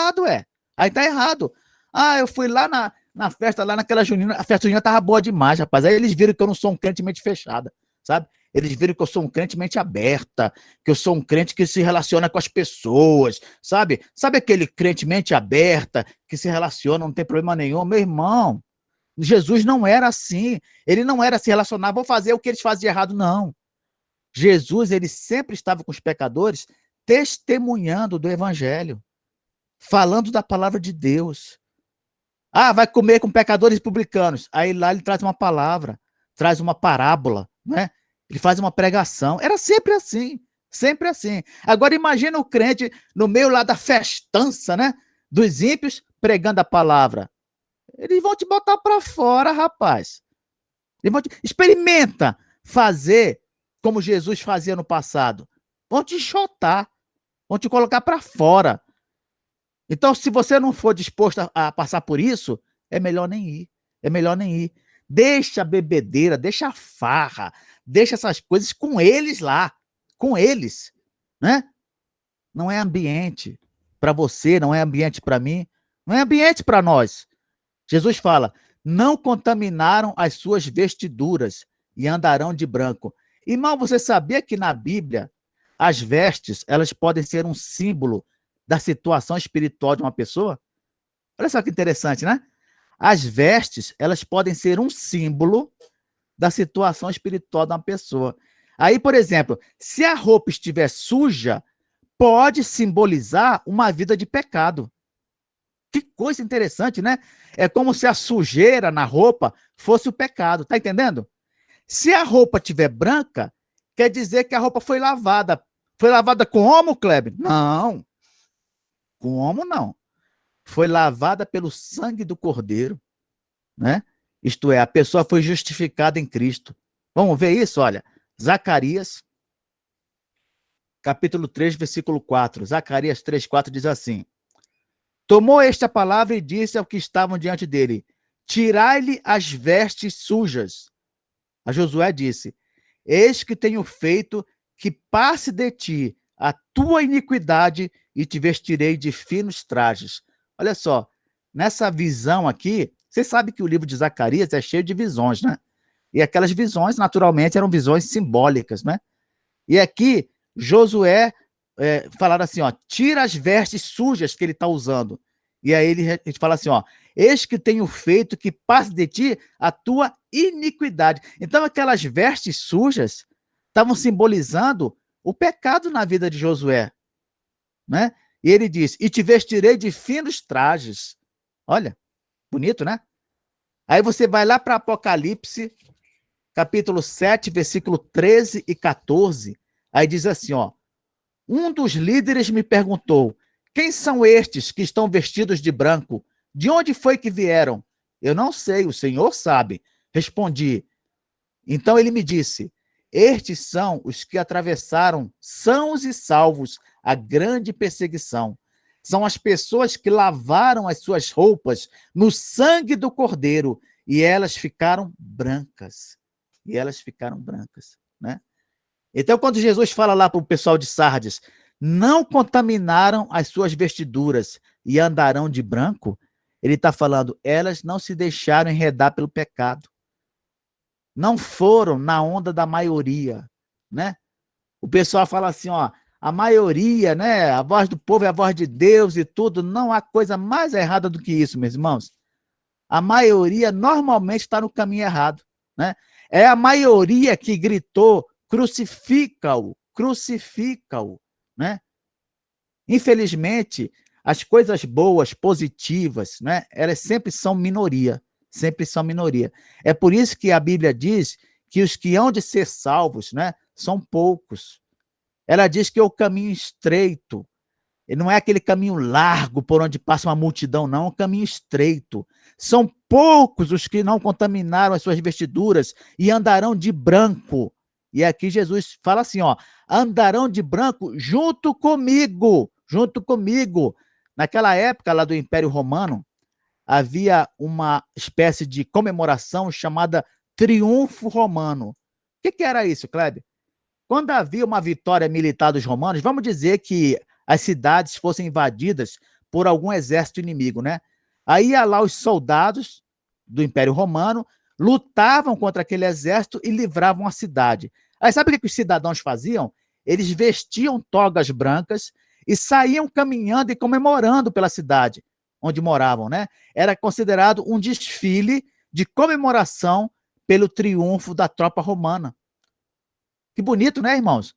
errado, Aí tá errado. Ah, eu fui lá na festa, lá naquela junina, a festa junina tava boa demais, rapaz. Aí eles viram que eu não sou um crente mente fechada, sabe? Eles viram que eu sou um crente mente aberta, que eu sou um crente que se relaciona com as pessoas, sabe? Sabe aquele crente mente aberta, que se relaciona, não tem problema nenhum? Meu irmão, Jesus não era assim. Ele não era se relacionar, vou fazer o que eles fazem de errado, não. Jesus, ele sempre estava com os pecadores, testemunhando do evangelho, falando da palavra de Deus. Ah, vai comer com pecadores e publicanos. Aí lá ele traz uma palavra, traz uma parábola, né? Ele faz uma pregação. Era sempre assim, sempre assim. Agora imagina o crente no meio lá da festança, né? Dos ímpios, pregando a palavra. Eles vão te botar para fora, rapaz. Experimenta fazer como Jesus fazia no passado. Vão te enxotar, vão te colocar para fora. Então, se você não for disposto a passar por isso, é melhor nem ir. É melhor nem ir. Deixa a bebedeira, deixa a farra, deixa essas coisas com eles lá, com eles, né? Não é ambiente para você, não é ambiente para mim, não é ambiente para nós. Jesus fala: não contaminaram as suas vestiduras e andarão de branco. Irmão, você sabia que na Bíblia as vestes, elas podem ser um símbolo da situação espiritual de uma pessoa? Olha só que interessante, né? As vestes, elas podem ser um símbolo da situação espiritual de uma pessoa. Aí, por exemplo, se a roupa estiver suja, pode simbolizar uma vida de pecado. Que coisa interessante, né? É como se a sujeira na roupa fosse o pecado, tá entendendo? Se a roupa tiver branca, quer dizer que a roupa foi lavada. Foi lavada com homo, Kleber? Não, com homo não. Foi lavada pelo sangue do Cordeiro, né? Isto é, a pessoa foi justificada em Cristo. Vamos ver isso? Olha, Zacarias, capítulo 3, versículo 4. Zacarias 3, 4 diz assim: tomou esta palavra e disse ao que estavam diante dele: tirai-lhe as vestes sujas. A Josué disse: eis que tenho feito que passe de ti a tua iniquidade e te vestirei de finos trajes. Olha só, nessa visão aqui, você sabe que o livro de Zacarias é cheio de visões, né? E aquelas visões, naturalmente, eram visões simbólicas, né? E aqui, Josué falaram assim, ó, tira as vestes sujas que ele está usando. E aí ele fala assim, ó, eis que tenho feito que passe de ti a tua iniquidade. Então aquelas vestes sujas estavam simbolizando o pecado na vida de Josué, né? E ele diz, e te vestirei de finos trajes. Olha, bonito, né? Aí você vai lá para Apocalipse, capítulo 7, versículo 13 e 14. Aí diz assim, ó, um dos líderes me perguntou, quem são estes que estão vestidos de branco? De onde foi que vieram? Eu não sei, o Senhor sabe. Respondi. Então ele me disse, estes são os que atravessaram, sãos e salvos, a grande perseguição. São as pessoas que lavaram as suas roupas no sangue do Cordeiro e elas ficaram brancas. E elas ficaram brancas, né? Então, quando Jesus fala lá para o pessoal de Sardes, não contaminaram as suas vestiduras e andarão de branco, ele está falando, elas não se deixaram enredar pelo pecado. Não foram na onda da maioria, né? O pessoal fala assim, ó, a maioria, né? A voz do povo é a voz de Deus e tudo. Não há coisa mais errada do que isso, meus irmãos. A maioria normalmente está no caminho errado, né? É a maioria que gritou, crucifica-o, crucifica-o, né? Infelizmente, as coisas boas, positivas, né? Elas sempre são minoria, sempre são minoria. É por isso que a Bíblia diz que os que hão de ser salvos, né? São poucos. Ela diz que é o caminho estreito, e não é aquele caminho largo por onde passa uma multidão, não, é um caminho estreito. São poucos os que não contaminaram as suas vestiduras e andarão de branco. E aqui Jesus fala assim, ó, andarão de branco junto comigo, junto comigo. Naquela época lá do Império Romano, havia uma espécie de comemoração chamada Triunfo Romano. O que era isso, Kleber? Quando havia uma vitória militar dos romanos, vamos dizer que as cidades fossem invadidas por algum exército inimigo, né? Aí ia lá os soldados do Império Romano, lutavam contra aquele exército e livravam a cidade. Aí sabe o que os cidadãos faziam? Eles vestiam togas brancas e saíam caminhando e comemorando pela cidade onde moravam, né? Era considerado um desfile de comemoração pelo triunfo da tropa romana. Que bonito, né, irmãos?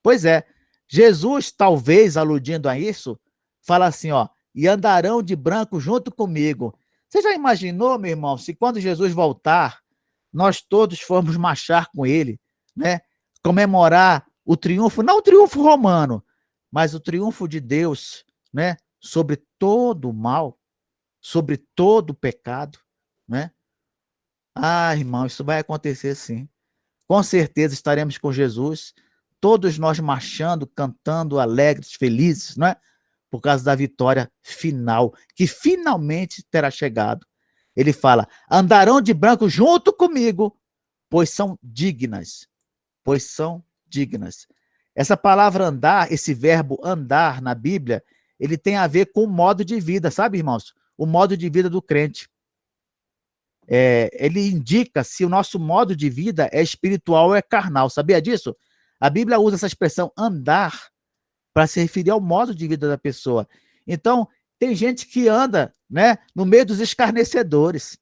Pois é. Jesus, talvez aludindo a isso, fala assim, ó, e andarão de branco junto comigo. Você já imaginou, meu irmão, se quando Jesus voltar, nós todos formos marchar com ele, né? Comemorar o triunfo, não o triunfo romano, mas o triunfo de Deus, né? Sobre todo o mal, sobre todo o pecado, né? Ah, irmão, isso vai acontecer sim. Com certeza estaremos com Jesus, todos nós marchando, cantando, alegres, felizes, não é? Por causa da vitória final, que finalmente terá chegado. Ele fala: andarão de branco junto comigo, pois são dignas. Pois são dignas. Essa palavra andar, esse verbo andar na Bíblia, ele tem a ver com o modo de vida, sabe, irmãos? O modo de vida do crente. Ele indica se o nosso modo de vida é espiritual ou é carnal. Sabia disso? A Bíblia usa essa expressão andar para se referir ao modo de vida da pessoa. Então, tem gente que anda, né, no meio dos escarnecedores.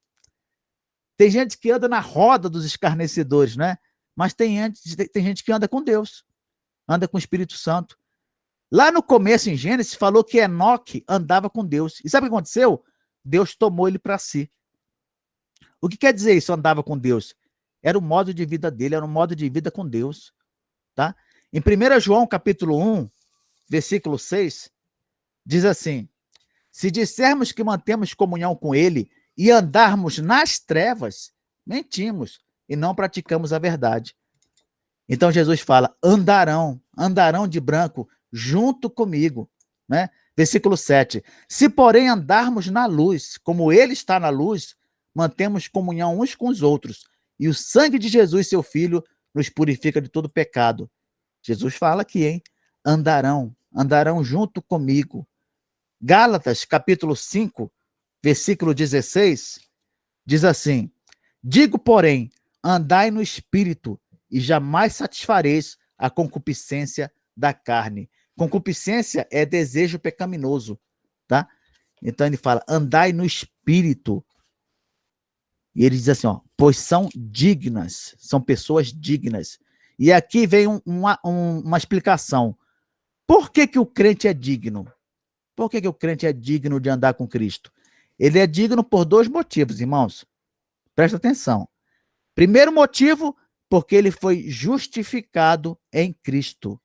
Tem gente que anda na roda dos escarnecedores, né? Mas tem gente que anda com Deus, anda com o Espírito Santo. Lá no começo, em Gênesis, falou que Enoque andava com Deus. E sabe o que aconteceu? Deus tomou ele para si. O que quer dizer isso, andava com Deus? Era o modo de vida dele, era um modo de vida com Deus. Tá? Em 1 João, capítulo 1, versículo 6, diz assim: se dissermos que mantemos comunhão com ele e andarmos nas trevas, mentimos e não praticamos a verdade. Então Jesus fala: andarão de branco junto comigo, né? Versículo 7. Se, porém, andarmos na luz, como ele está na luz, mantemos comunhão uns com os outros, e o sangue de Jesus, seu Filho, nos purifica de todo pecado. Jesus fala aqui, hein? Andarão junto comigo. Gálatas, capítulo 5, versículo 16, diz assim: digo, porém, andai no Espírito, e jamais satisfareis a concupiscência da carne. Concupiscência é desejo pecaminoso, tá? Então ele fala: andai no Espírito. E ele diz assim, ó, pois são dignas, são pessoas dignas. E aqui vem uma explicação. Por que o crente é digno? Por que o crente é digno de andar com Cristo? Ele é digno por dois motivos, irmãos. Presta atenção. Primeiro motivo, porque ele foi justificado em Cristo.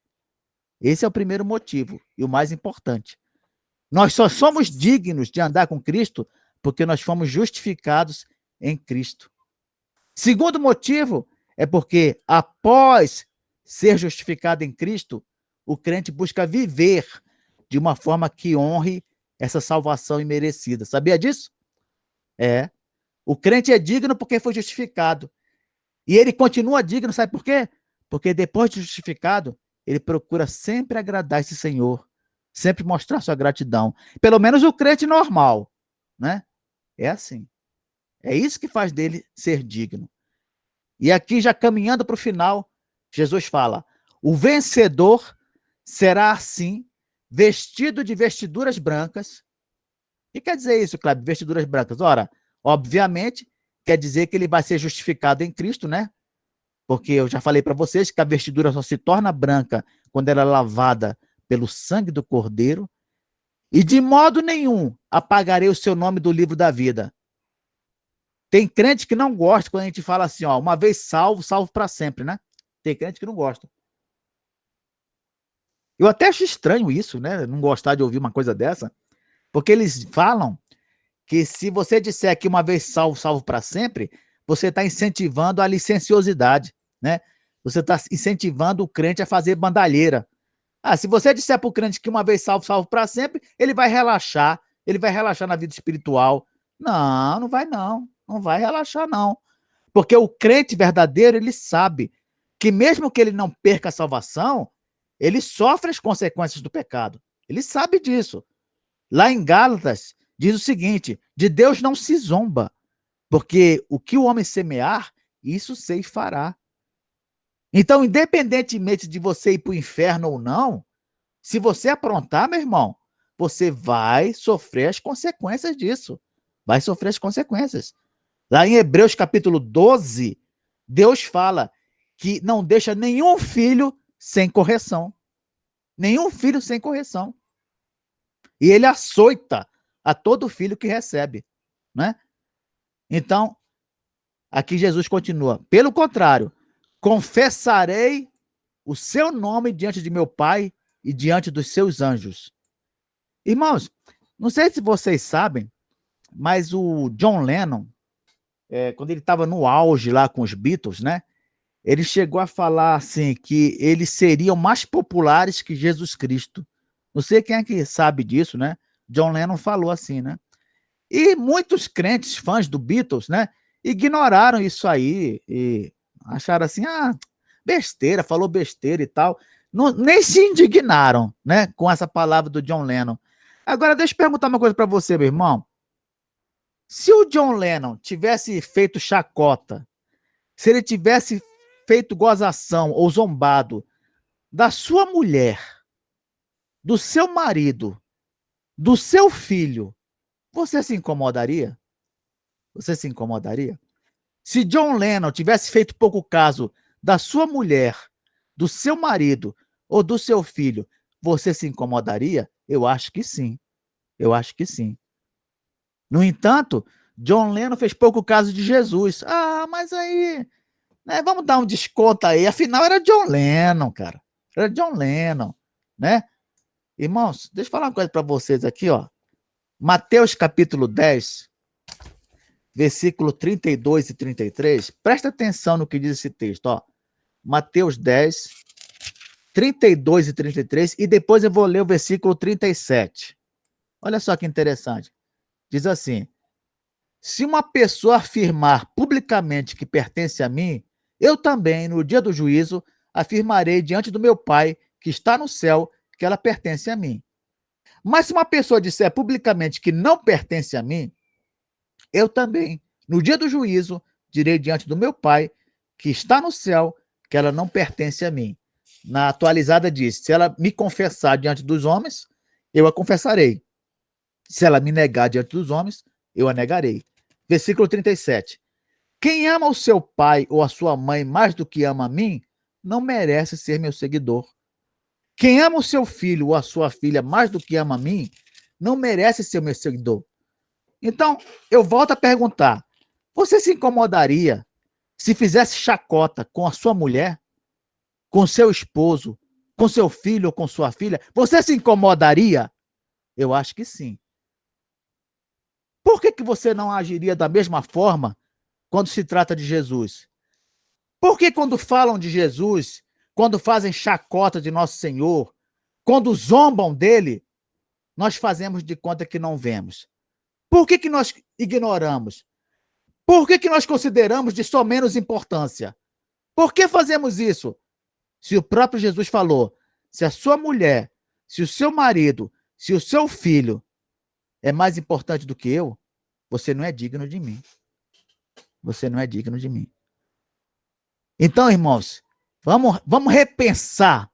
Esse é o primeiro motivo e o mais importante. Nós só somos dignos de andar com Cristo porque nós fomos justificados em Cristo. Segundo motivo é porque, após ser justificado em Cristo, o crente busca viver de uma forma que honre essa salvação imerecida. Sabia disso? O crente é digno porque foi justificado. E ele continua digno, sabe por quê? Porque depois de justificado, ele procura sempre agradar esse Senhor, sempre mostrar sua gratidão. Pelo menos o crente normal, né? É assim. É isso que faz dele ser digno. E aqui, já caminhando para o final, Jesus fala: o vencedor será assim, vestido de vestiduras brancas. O que quer dizer isso, Cláudio? Vestiduras brancas? Ora, obviamente, quer dizer que ele vai ser justificado em Cristo, né? Porque eu já falei para vocês que a vestidura só se torna branca quando ela é lavada pelo sangue do Cordeiro. E de modo nenhum apagarei o seu nome do livro da vida. Tem crente que não gosta quando a gente fala assim, ó, uma vez salvo, salvo para sempre, né? Tem crente que não gosta. Eu até acho estranho isso, né? Não gostar de ouvir uma coisa dessa, porque eles falam que se você disser que uma vez salvo, salvo para sempre, você está incentivando a licenciosidade, né? Você está incentivando o crente a fazer bandalheira. Ah, se você disser para o crente que uma vez salvo, salvo para sempre, ele vai relaxar na vida espiritual. Não, não vai não. Não vai relaxar, não. Porque o crente verdadeiro, ele sabe que mesmo que ele não perca a salvação, ele sofre as consequências do pecado. Ele sabe disso. Lá em Gálatas, diz o seguinte: de Deus não se zomba, porque o que o homem semear, isso ceifará. Então, independentemente de você ir para o inferno ou não, se você aprontar, meu irmão, você vai sofrer as consequências disso. Vai sofrer as consequências. Lá em Hebreus capítulo 12, Deus fala que não deixa nenhum filho sem correção. Nenhum filho sem correção. E ele açoita a todo filho que recebe, né? Então, aqui Jesus continua: pelo contrário, confessarei o seu nome diante de meu Pai e diante dos seus anjos. Irmãos, não sei se vocês sabem, mas o John Lennon, quando ele estava no auge lá com os Beatles, né? Ele chegou a falar assim que eles seriam mais populares que Jesus Cristo. Não sei quem é que sabe disso, né? John Lennon falou assim, né? E muitos crentes, fãs do Beatles, né? Ignoraram isso aí e acharam assim, besteira, falou besteira e tal. Não, nem se indignaram, né? Com essa palavra do John Lennon. Agora, deixa eu perguntar uma coisa para você, meu irmão. Se o John Lennon tivesse feito chacota, se ele tivesse feito gozação ou zombado da sua mulher, do seu marido, do seu filho, você se incomodaria? Você se incomodaria? Se John Lennon tivesse feito pouco caso da sua mulher, do seu marido ou do seu filho, você se incomodaria? Eu acho que sim. Eu acho que sim. No entanto, John Lennon fez pouco caso de Jesus. Mas aí, né, vamos dar um desconto aí. Afinal, era John Lennon, cara. Era John Lennon, né? Irmãos, deixa eu falar uma coisa para vocês aqui, ó. Mateus capítulo 10, versículo 32 e 33. Presta atenção no que diz esse texto, ó. Mateus 10, 32 e 33, e depois eu vou ler o versículo 37. Olha só que interessante. Diz assim: se uma pessoa afirmar publicamente que pertence a mim, eu também, no dia do juízo, afirmarei diante do meu Pai, que está no céu, que ela pertence a mim. Mas se uma pessoa disser publicamente que não pertence a mim, eu também, no dia do juízo, direi diante do meu Pai, que está no céu, que ela não pertence a mim. Na atualizada diz: se ela me confessar diante dos homens, eu a confessarei. Se ela me negar diante dos homens, eu a negarei. Versículo 37. Quem ama o seu pai ou a sua mãe mais do que ama a mim, não merece ser meu seguidor. Quem ama o seu filho ou a sua filha mais do que ama a mim, não merece ser meu seguidor. Então, eu volto a perguntar: você se incomodaria se fizesse chacota com a sua mulher, com seu esposo, com seu filho ou com sua filha? Você se incomodaria? Eu acho que sim. Por que você não agiria da mesma forma quando se trata de Jesus? Por que quando falam de Jesus, quando fazem chacota de nosso Senhor, quando zombam dele, nós fazemos de conta que não vemos? Por que nós ignoramos? Por que nós consideramos de só menos importância? Por que fazemos isso? Se o próprio Jesus falou: se a sua mulher, se o seu marido, se o seu filho é mais importante do que eu, você não é digno de mim. Você não é digno de mim. Então, irmãos, vamos repensar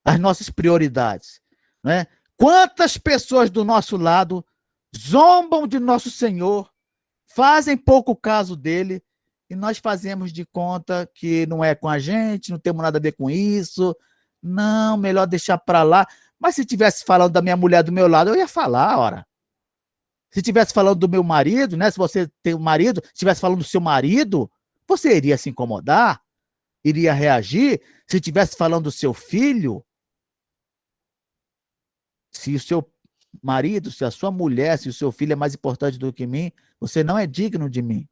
as nossas prioridades, né? Quantas pessoas do nosso lado zombam de nosso Senhor, fazem pouco caso dele, e nós fazemos de conta que não é com a gente, não temos nada a ver com isso. Não, melhor deixar para lá. Mas se tivesse falando da minha mulher do meu lado, eu ia falar, ora. Se tivesse falando do meu marido, né? Se você tem um marido, se tivesse falando do seu marido, você iria se incomodar? Iria reagir? Se tivesse falando do seu filho, se o seu marido, se a sua mulher, se o seu filho é mais importante do que mim, você não é digno de mim.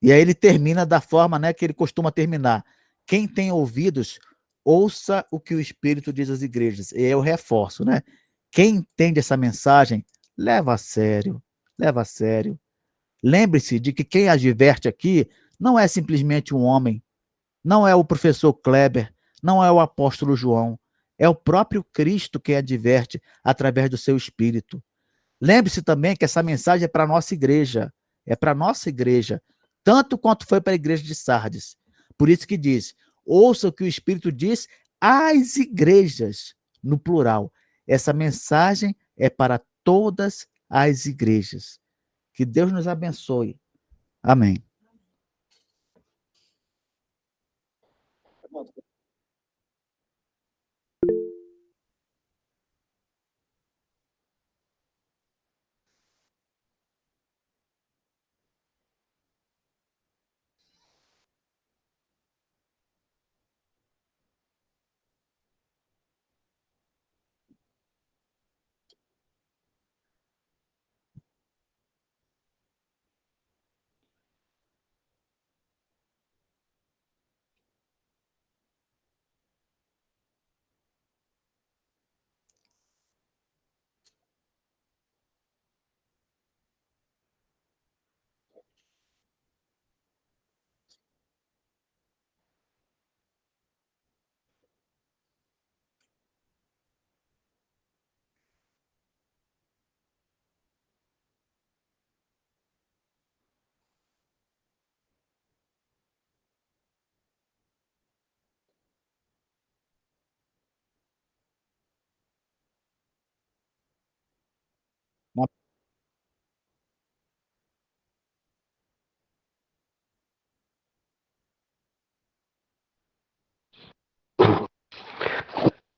E aí ele termina da forma, né, que ele costuma terminar: quem tem ouvidos, ouça o que o Espírito diz às igrejas. E eu reforço, né? Quem entende essa mensagem, leva a sério, leva a sério. Lembre-se de que quem adverte aqui não é simplesmente um homem, não é o professor Kleber, não é o apóstolo João, É o próprio Cristo que adverte através do seu Espírito. Lembre-se também que essa mensagem é para a nossa igreja. É para a nossa igreja. Tanto quanto foi para a igreja de Sardes. Por isso que diz, ouça o que o Espírito diz às igrejas, no plural. Essa mensagem é para todas as igrejas. Que Deus nos abençoe. Amém.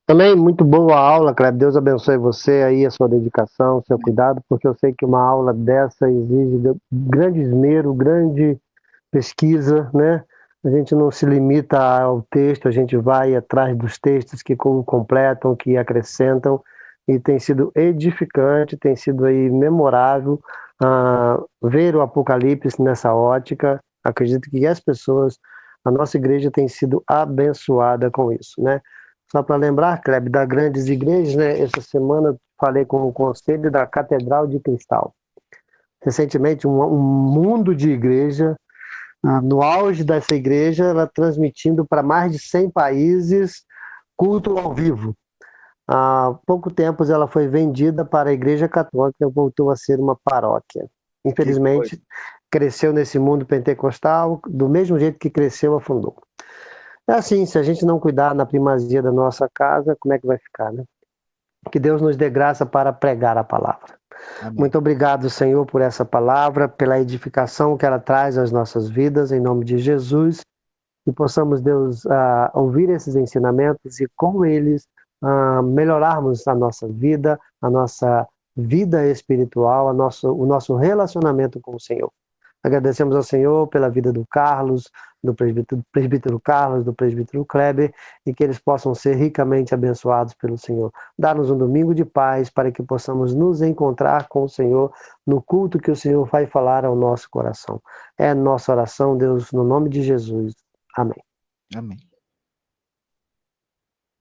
Também muito boa a aula, Cleber. Deus abençoe você aí, a sua dedicação, o seu cuidado, porque eu sei que uma aula dessa exige grande esmero, grande pesquisa, né? A gente não se limita ao texto, a gente vai atrás dos textos que completam, que acrescentam, e tem sido edificante, tem sido aí memorável ver o Apocalipse nessa ótica. Acredito que as pessoas, a nossa igreja tem sido abençoada com isso, né? Só para lembrar, Kleber, das grandes igrejas, né? Essa semana falei com o conselho da Catedral de Cristal. Recentemente, um mundo de igreja, no auge dessa igreja, ela transmitindo para mais de 100 países culto ao vivo. Há pouco tempo ela foi vendida para a Igreja Católica e voltou a ser uma paróquia. Infelizmente, cresceu nesse mundo pentecostal, do mesmo jeito que cresceu, afundou. É assim, se a gente não cuidar na primazia da nossa casa, como é que vai ficar, né? Que Deus nos dê graça para pregar a palavra. Amém. Muito obrigado, Senhor, por essa palavra, pela edificação que ela traz às nossas vidas, em nome de Jesus, que possamos, Deus, ouvir esses ensinamentos e com eles melhorarmos a nossa vida espiritual, o nosso relacionamento com o Senhor. Agradecemos ao Senhor pela vida do Carlos, do presbítero Carlos, do presbítero Kleber, e que eles possam ser ricamente abençoados pelo Senhor. Dá-nos um domingo de paz para que possamos nos encontrar com o Senhor no culto que o Senhor vai falar ao nosso coração. É nossa oração, Deus, no nome de Jesus. Amém. Amém.